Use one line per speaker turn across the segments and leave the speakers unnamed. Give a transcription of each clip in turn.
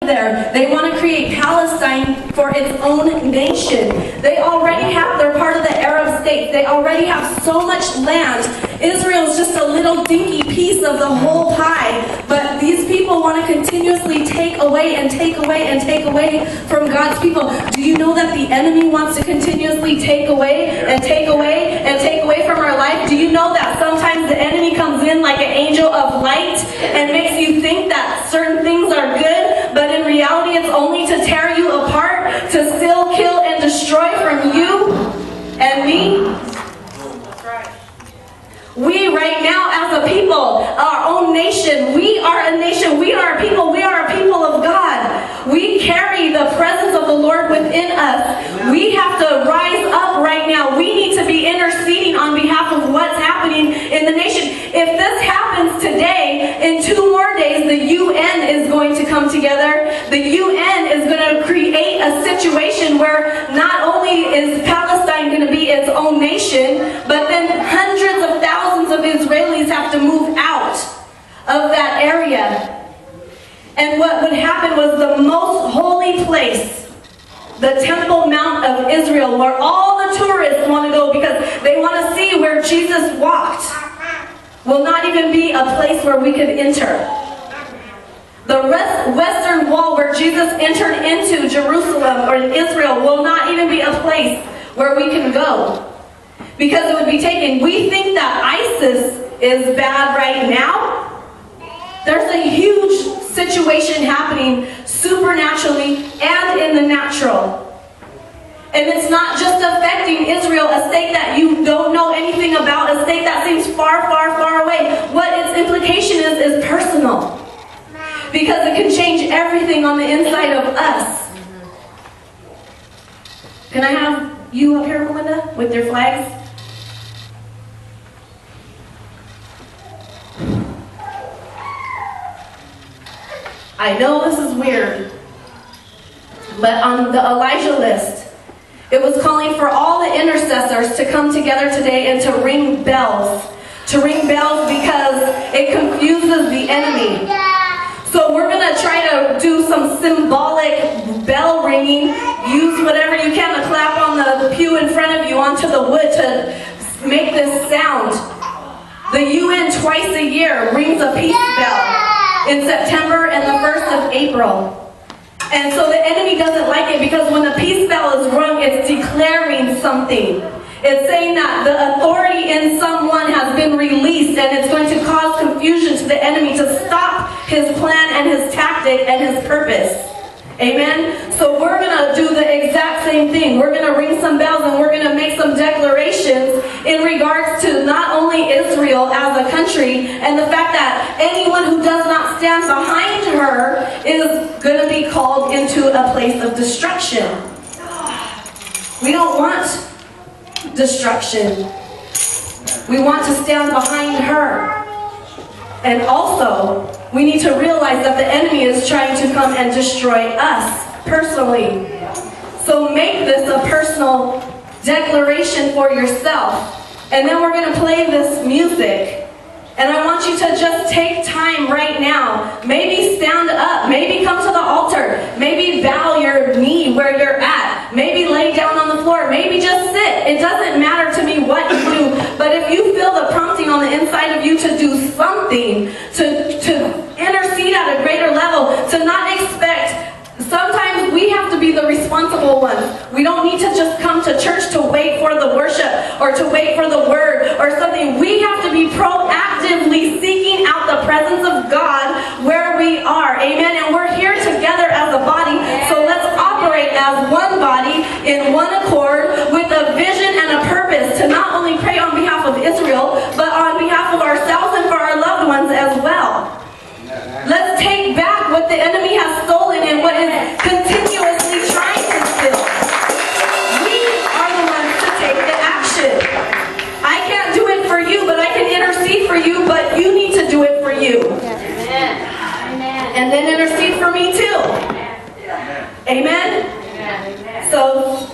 there. They want to create Palestine for its own nation. They already have, they're part of the Arab states. They already have so much land. Israel is just a little dinky piece of the whole pie. But these people want to continuously take away and take away and take away from God's people. Do you know that the enemy wants to continuously take away and take away and take away from our life? Do you know that sometimes the enemy comes in like an angel of light and makes you think that certain things are good, but in reality it's only to tear you apart, to steal, kill, and destroy from you and me? We right now as a people, our own nation, we are a nation, we are a people of God. We carry the presence of the Lord within us. We have to rise up right now. We need to be interceding on behalf of what's happening in the nation. If this happens today, in 2 more days, the UN is going to come together. The UN is going to create a situation where not only is Palestine going to be its own nation, but then hundreds of thousands of Israelis have to move out of that area. And what would happen was the most holy place, the Temple Mount of Israel, where all the tourists want to go because they want to see where Jesus walked, will not even be a place where we could enter. The western wall where Jesus entered into Jerusalem or in Israel will not even be a place where we can go, because it would be taken. We think that ISIS is bad right now. There's a huge situation happening supernaturally and in the natural. And it's not just affecting Israel, a state that you don't know anything about, a state that seems far, far, far away. What its implication is personal. Because it can change everything on the inside of us. Can I have you up here, Melinda, with your flags? I know this is weird, but on the Elijah list, it was calling for all the intercessors to come together today and to ring bells. To ring bells because it confuses the enemy. So we're going to try to do some symbolic bell ringing. Use whatever you can to clap on the pew in front of you onto the wood to make this sound. The UN twice a year rings a peace bell in September and the 1st of April. And so the enemy doesn't like it because when the peace bell is rung, it's declaring something. It's saying that the authority in someone has been released, and it's going to cause confusion to the enemy to stop his plan and his tactic and his purpose. Amen? So we're going to do the exact same thing. We're going to ring some bells and we're going to make some declarations in regards to not only Israel as a country and the fact that anyone who does not stand behind her is going to be called into a place of destruction. We don't want destruction. We want to stand behind her. And also, we need to realize that the enemy is trying to come and destroy us personally. So make this a personal declaration for yourself. And then we're going to play this music. And I want you to just take time right now. Maybe stand up. Maybe come to the altar. Maybe bow your knee where you're at. Maybe lay down on the floor. Maybe just sit. It doesn't matter to me what you do. But if you feel the prompting on the inside of you to do something, to intercede at a greater level, to not expect. Sometimes we have to be the responsible ones. We don't need to just come to church to wait for the worship or to wait for the word or something. We have to be proactively seeking out the presence of God where we are. Amen. And we're here together as a body. So let's operate as one body in one accord with a vision and a purpose to not only pray on behalf of Israel, but on behalf of ourselves and for our loved ones as well. Let's take back what the enemy has stolen and what is continuously trying to steal. We are the ones to take the action. I can't do it for you, but I can intercede for you, but you need to do it for you. Amen. And then intercede for me too. Amen? So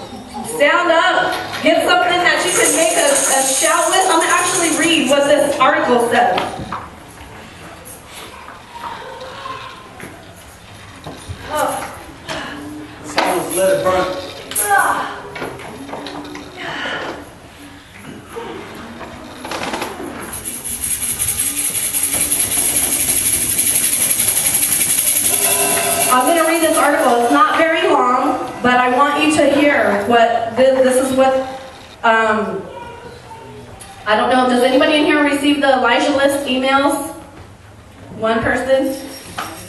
stand up. Get something that you can make a shout with. I'm going to actually read what this article says.
let it burn.
I'm going to read this article. It's not very long, but I want you to hear what this is what, I don't know, does anybody in here receive the Elijah List emails? One person?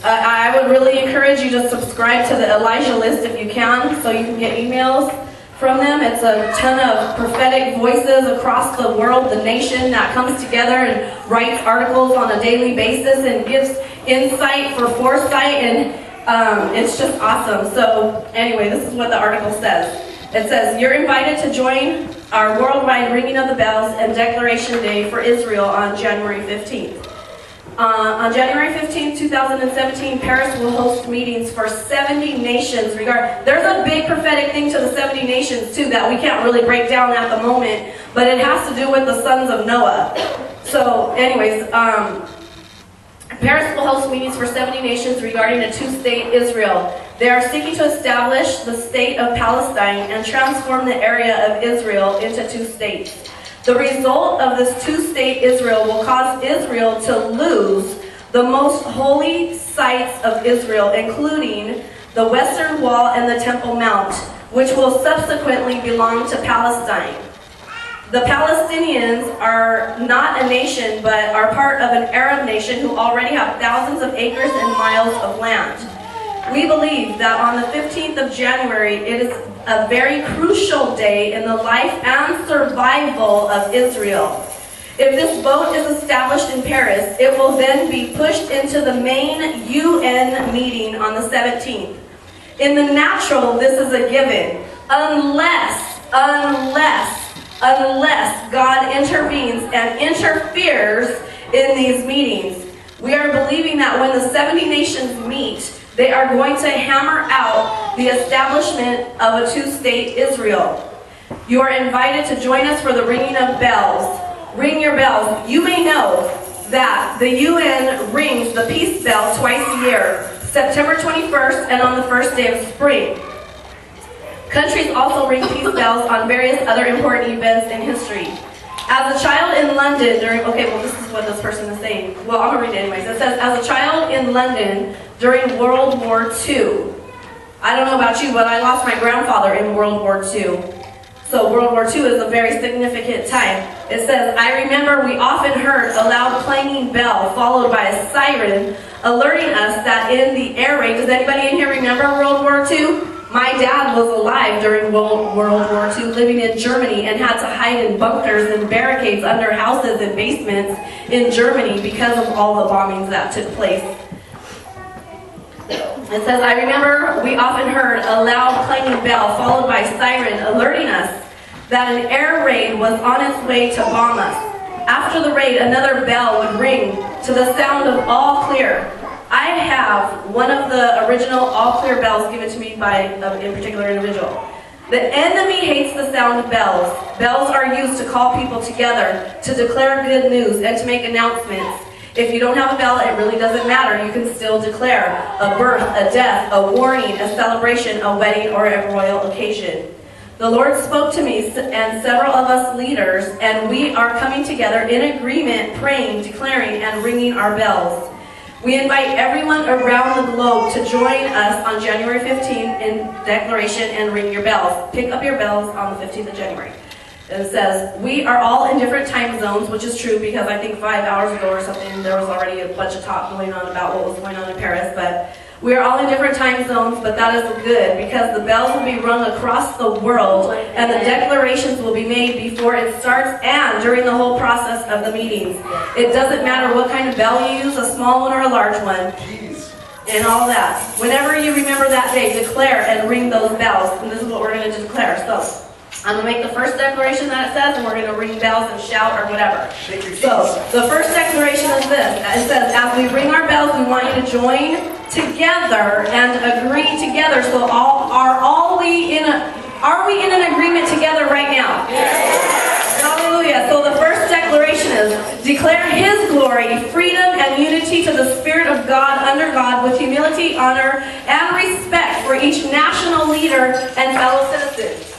I would really encourage you to subscribe to the Elijah List if you can, so you can get emails from them. It's a ton of prophetic voices across the world, the nation, that comes together and writes articles on a daily basis and gives insight for foresight, and it's just awesome. So anyway, this is what the article says. It says, you're invited to join our worldwide ringing of the bells and declaration day for Israel on January 15th. On January 15th, 2017, Paris will host meetings for 70 nations. There's a big prophetic thing to the 70 nations too that we can't really break down at the moment, but it has to do with the sons of Noah. So anyways, Paris will host meetings for 70 nations regarding a two-state Israel. They are seeking to establish the state of Palestine and transform the area of Israel into two states. The result of this two-state Israel will cause Israel to lose the most holy sites of Israel, including the Western Wall and the Temple Mount, which will subsequently belong to Palestine. The Palestinians are not a nation, but are part of an Arab nation who already have thousands of acres and miles of land. We believe that on the 15th of January, it is a very crucial day in the life and survival of Israel. If this vote is established in Paris, it will then be pushed into the main UN meeting on the 17th. In the natural, this is a given, unless God intervenes and interferes in these meetings. We are believing that when the 70 nations meet, they are going to hammer out the establishment of a two-state Israel. You are invited to join us for the ringing of bells. Ring your bells. You may know that the UN rings the peace bell twice a year, September 21st and on the first day of spring. Countries also ring peace bells on various other important events in history. As a child in London this is what this person is saying. Well, I'm going to read it anyways. It says, as a child in London during World War II. I don't know about you, but I lost my grandfather in World War II. So World War II is a very significant time. It says, I remember we often heard a loud clanging bell followed by a siren alerting us that in the air raid, does anybody in here remember World War II? My dad was alive during World War II, living in Germany, and had to hide in bunkers and barricades under houses and basements in Germany because of all the bombings that took place. It says, I remember we often heard a loud clanging bell followed by a siren alerting us that an air raid was on its way to bomb us. After the raid, another bell would ring to the sound of all clear. I have one of the original all clear bells given to me by a particular individual. The enemy hates the sound of bells. Bells are used to call people together, to declare good news, and to make announcements. If you don't have a bell, it really doesn't matter. You can still declare a birth, a death, a warning, a celebration, a wedding, or a royal occasion. The Lord spoke to me and several of us leaders, and we are coming together in agreement, praying, declaring, and ringing our bells. We invite everyone around the globe to join us on January 15th in declaration and ring your bells. Pick up your bells on the 15th of January. It says, we are all in different time zones, which is true because I think 5 hours ago or something, there was already a bunch of talk going on about what was going on in Paris, but we are all in different time zones, but that is good because the bells will be rung across the world and the declarations will be made before it starts and during the whole process of the meetings. It doesn't matter what kind of bell you use, a small one or a large one, and all that. Whenever you remember that day, declare and ring those bells, and this is what we're going to declare. So I'm going to make the first declaration that it says, and we're going to ring bells and shout or whatever. So the first declaration is this. It says, as we ring our bells, we want you to join together and agree together. So are we in an agreement together right now? Yes. Hallelujah. So the first declaration is, declare His glory, freedom, and unity to the Spirit of God under God with humility, honor, and respect for each national leader and fellow citizen.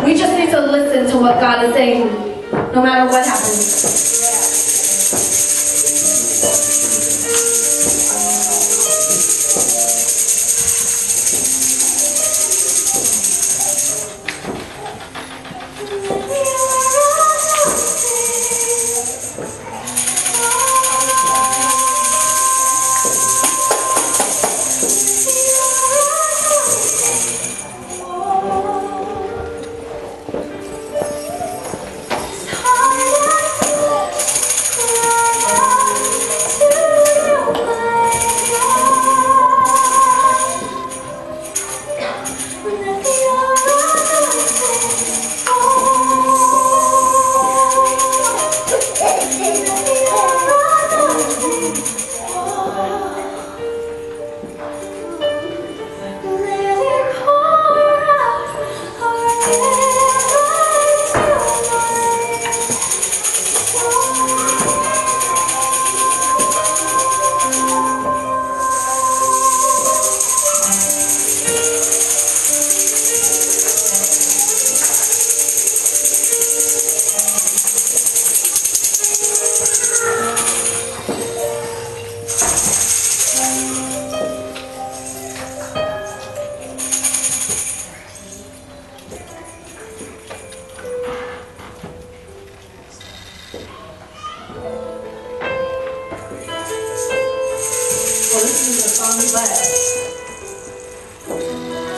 We just need to listen to what God is saying, no matter what happens.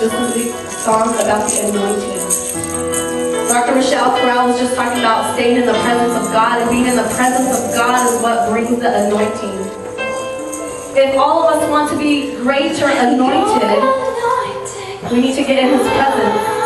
This is a song about the anointing. Dr. Michelle Corral was just talking about staying in the presence of God, and being in the presence of God is what brings the anointing. If all of us want to be greater anointed, we need to get in His presence.